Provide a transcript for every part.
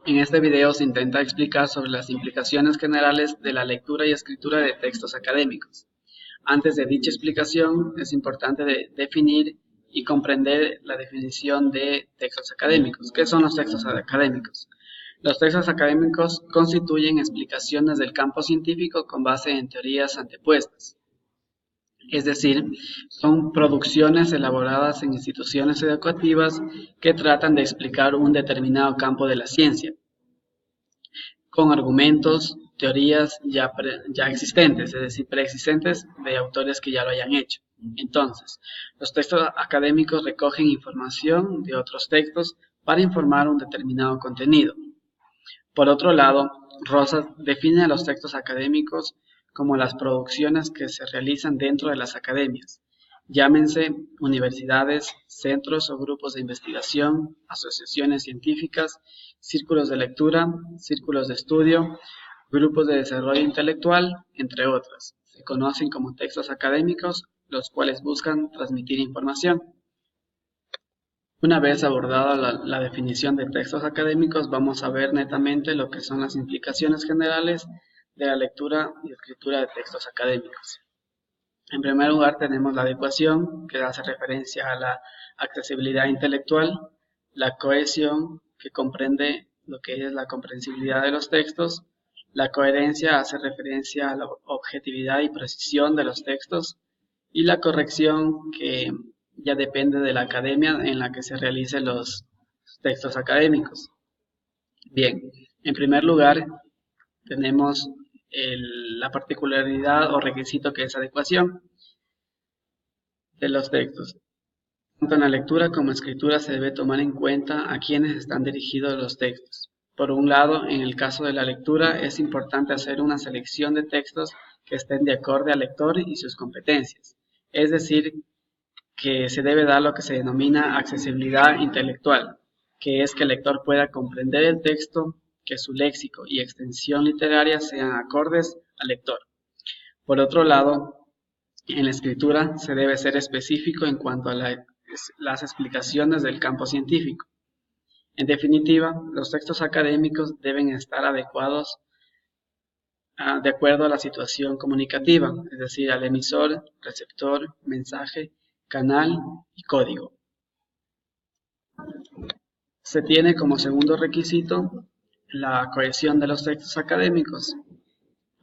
En este video se intenta explicar sobre las implicaciones generales de la lectura y escritura de textos académicos. Antes de dicha explicación, es importante definir y comprender la definición de textos académicos. ¿Qué son los textos académicos? Los textos académicos constituyen explicaciones del campo científico con base en teorías antepuestas. Es decir, son producciones elaboradas en instituciones educativas que tratan de explicar un determinado campo de la ciencia, con argumentos, teorías ya existentes, es decir, preexistentes de autores que ya lo hayan hecho. Entonces, los textos académicos recogen información de otros textos para informar un determinado contenido. Por otro lado, Rosas define a los textos académicos como las producciones que se realizan dentro de las academias, llámense universidades, centros o grupos de investigación, asociaciones científicas, círculos de lectura, círculos de estudio, grupos de desarrollo intelectual, entre otras. Se conocen como textos académicos, los cuales buscan transmitir información. Una vez abordada la definición de textos académicos, vamos a ver netamente lo que son las implicaciones generales de la lectura y escritura de textos académicos. En primer lugar tenemos la adecuación, que hace referencia a la accesibilidad intelectual, la cohesión, que comprende lo que es la comprensibilidad de los textos, la coherencia hace referencia a la objetividad y precisión de los textos, y la corrección, que ya depende de la academia en la que se realicen los textos académicos. Bien, en primer lugar tenemos la particularidad o requisito que es adecuación de los textos. Tanto en la lectura como escritura se debe tomar en cuenta a quienes están dirigidos los textos. Por un lado, en el caso de la lectura es importante hacer una selección de textos que estén de acorde al lector y sus competencias. Es decir, que se debe dar lo que se denomina accesibilidad intelectual, que es que el lector pueda comprender el texto, que su léxico y extensión literaria sean acordes al lector. Por otro lado, en la escritura se debe ser específico en cuanto a las explicaciones del campo científico. En definitiva, los textos académicos deben estar adecuados de acuerdo a la situación comunicativa, es decir, al emisor, receptor, mensaje, canal y código. Se tiene como segundo requisito la cohesión de los textos académicos.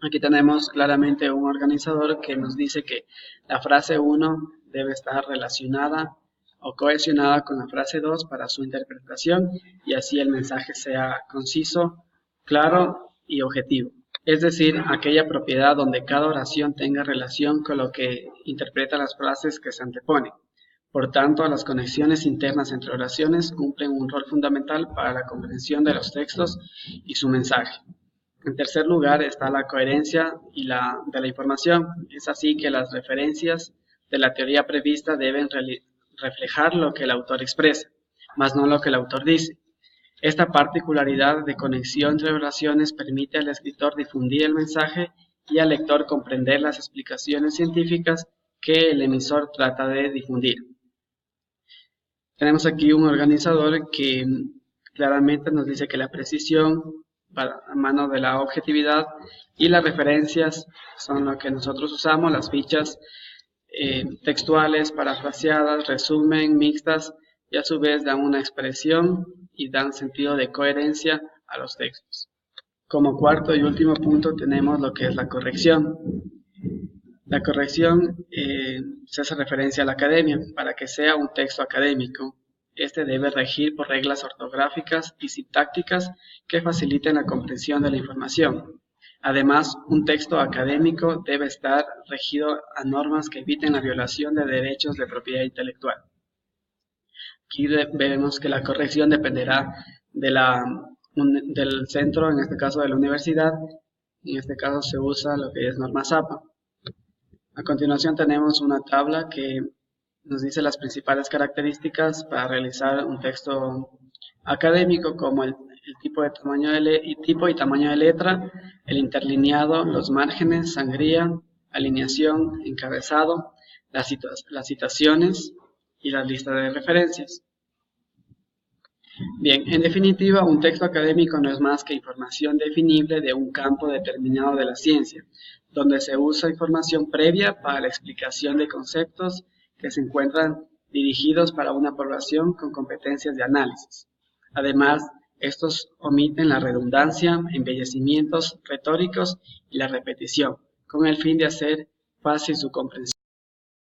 Aquí tenemos claramente un organizador que nos dice que la frase 1 debe estar relacionada o cohesionada con la frase 2 para su interpretación y así el mensaje sea conciso, claro y objetivo. Es decir, aquella propiedad donde cada oración tenga relación con lo que interpreta las frases que se anteponen. Por tanto, las conexiones internas entre oraciones cumplen un rol fundamental para la comprensión de los textos y su mensaje. En tercer lugar está la coherencia de la información. Es así que las referencias de la teoría prevista deben reflejar lo que el autor expresa, más no lo que el autor dice. Esta particularidad de conexión entre oraciones permite al escritor difundir el mensaje y al lector comprender las explicaciones científicas que el emisor trata de difundir. Tenemos aquí un organizador que claramente nos dice que la precisión va a mano de la objetividad y las referencias son lo que nosotros usamos, las fichas textuales, parafraseadas, resumen, mixtas y a su vez dan una expresión y dan sentido de coherencia a los textos. Como cuarto y último punto tenemos lo que es la corrección. La corrección se hace referencia a la academia. Para que sea un texto académico, este debe regir por reglas ortográficas y sintácticas que faciliten la comprensión de la información. Además, un texto académico debe estar regido a normas que eviten la violación de derechos de propiedad intelectual. Aquí veremos que la corrección dependerá del centro, en este caso de la universidad. En este caso se usa lo que es norma ZAPA. A continuación tenemos una tabla que nos dice las principales características para realizar un texto académico, como el tipo y tamaño de letra, el interlineado, los márgenes, sangría, alineación, encabezado, las citaciones y las listas de referencias. Bien, en definitiva, un texto académico no es más que información definible de un campo determinado de la ciencia, donde se usa información previa para la explicación de conceptos que se encuentran dirigidos para una población con competencias de análisis. Además, estos omiten la redundancia, embellecimientos retóricos y la repetición, con el fin de hacer fácil su comprensión.